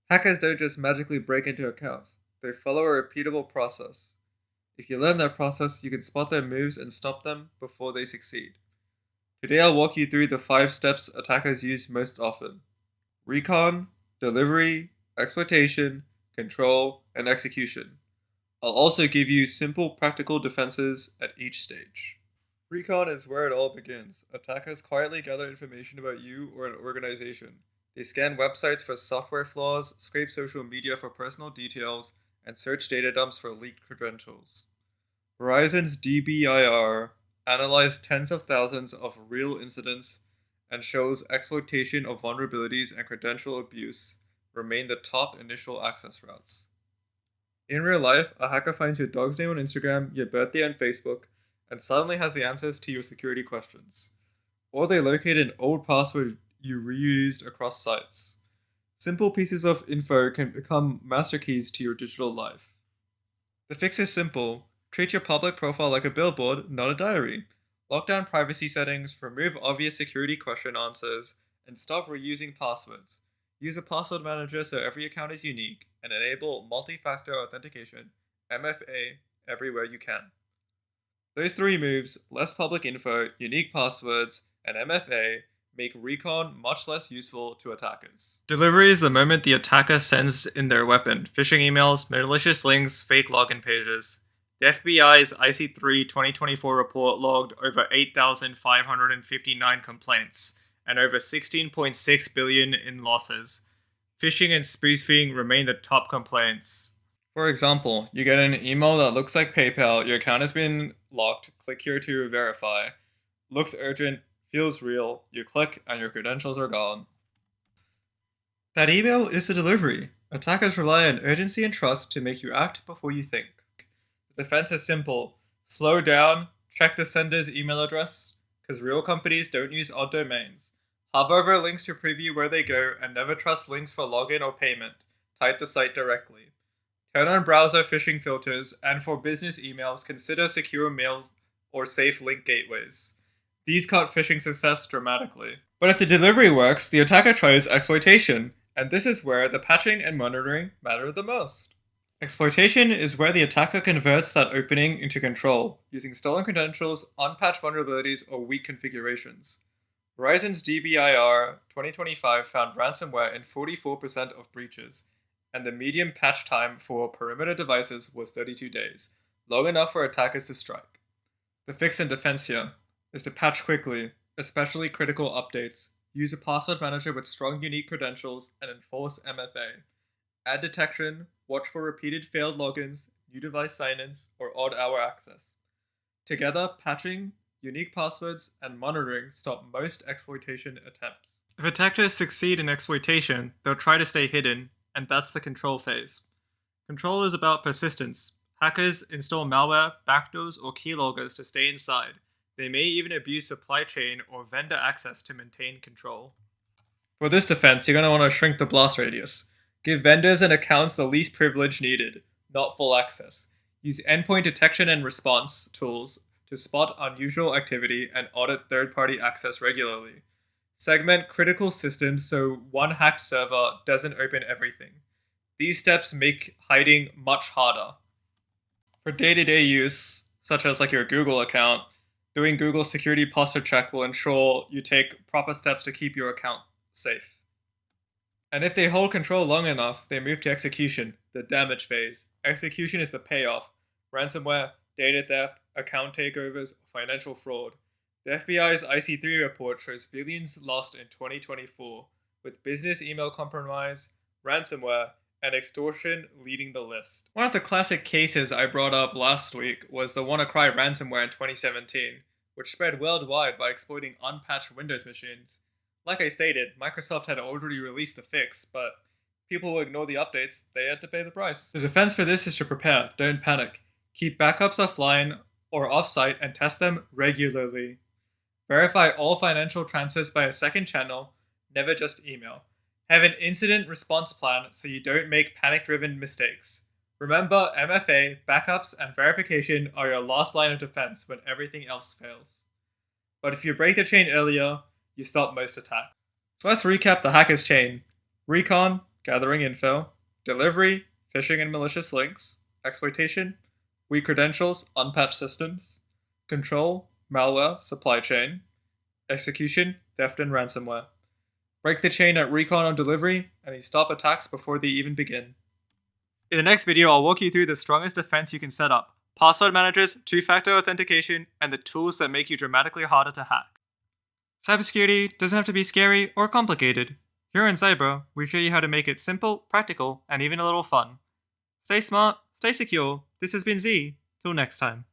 Hackers don't just magically break into accounts, they follow a repeatable process. If you learn that process, you can spot their moves and stop them before they succeed. Today I'll walk you through the 5 steps attackers use most often: recon, delivery, exploitation, control, and execution. I'll also give you simple practical defenses at each stage. Recon is where it all begins. Attackers quietly gather information about you or an organization. They scan websites for software flaws, scrape social media for personal details, and search data dumps for leaked credentials. Verizon's DBIR analyzed tens of thousands of real incidents and shows exploitation of vulnerabilities and credential abuse remain the top initial access routes. In real life, a hacker finds your dog's name on Instagram, your birthday on Facebook, and suddenly has the answers to your security questions. Or they locate an old password you reused across sites. Simple pieces of info can become master keys to your digital life. The fix is simple. Treat your public profile like a billboard, not a diary. Lock down privacy settings, remove obvious security question answers, and stop reusing passwords. Use a password manager so every account is unique, and enable multi-factor authentication, MFA, everywhere you can. Those 3 moves, less public info, unique passwords, and MFA, make recon much less useful to attackers. Delivery is the moment the attacker sends in their weapon: phishing emails, malicious links, fake login pages. The FBI's IC3 2024 report logged over 8,559 complaints and over 16.6 billion in losses. Phishing and spoofing remain the top complaints. For example, you get an email that looks like PayPal, your account has been locked, click here to verify. Looks urgent, feels real, you click and your credentials are gone. That email is the delivery. Attackers rely on urgency and trust to make you act before you think. The defense is simple. Slow down, check the sender's email address, because real companies don't use odd domains. Hover over links to preview where they go, and never trust links for login or payment. Type the site directly. Turn on browser phishing filters, and for business emails, consider secure mail or safe link gateways. These cut phishing success dramatically. But if the delivery works, the attacker tries exploitation, and this is where the patching and monitoring matter the most. Exploitation is where the attacker converts that opening into control, using stolen credentials, unpatched vulnerabilities, or weak configurations. Verizon's DBIR 2025 found ransomware in 44% of breaches, and the median patch time for perimeter devices was 32 days, long enough for attackers to strike. The fix and defense here is to patch quickly, especially critical updates, use a password manager with strong unique credentials, and enforce MFA. Add detection, watch for repeated failed logins, new device sign-ins, or odd-hour access. Together, patching, unique passwords, and monitoring stop most exploitation attempts. If attackers succeed in exploitation, they'll try to stay hidden, and that's the control phase. Control is about persistence. Hackers install malware, backdoors, or keyloggers to stay inside. They may even abuse supply chain or vendor access to maintain control. For this defense, you're going to want to shrink the blast radius. Give vendors and accounts the least privilege needed, not full access. Use endpoint detection and response tools to spot unusual activity and audit third-party access regularly. Segment critical systems so one hacked server doesn't open everything. These steps make hiding much harder. For day-to-day use, such as like your Google account, doing Google security posture check will ensure you take proper steps to keep your account safe. And if they hold control long enough, they move to execution, the damage phase. Execution is the payoff: ransomware, data theft, account takeovers, financial fraud. The FBI's IC3 report shows billions lost in 2024, with business email compromise, ransomware, and extortion leading the list. One of the classic cases I brought up last week was the WannaCry ransomware in 2017, which spread worldwide by exploiting unpatched Windows machines. Like I stated, Microsoft had already released the fix, but people will ignore the updates. They had to pay the price. The defense for this is to prepare, don't panic. Keep backups offline or offsite and test them regularly. Verify all financial transfers by a second channel, never just email. Have an incident response plan so you don't make panic-driven mistakes. Remember, MFA, backups, and verification are your last line of defense when everything else fails. But if you break the chain earlier, you stop most attacks. So let's recap the hacker's chain: recon, gathering info, delivery, phishing and malicious links, exploitation, weak credentials, unpatched systems, control, malware, supply chain, execution, theft and ransomware. Break the chain at recon on delivery, and you stop attacks before they even begin. In the next video, I'll walk you through the strongest defense you can set up, password managers, two-factor authentication, and the tools that make you dramatically harder to hack. Cybersecurity doesn't have to be scary or complicated. Here in Cyber, we show you how to make it simple, practical, and even a little fun. Stay smart, stay secure. This has been Z. Till next time.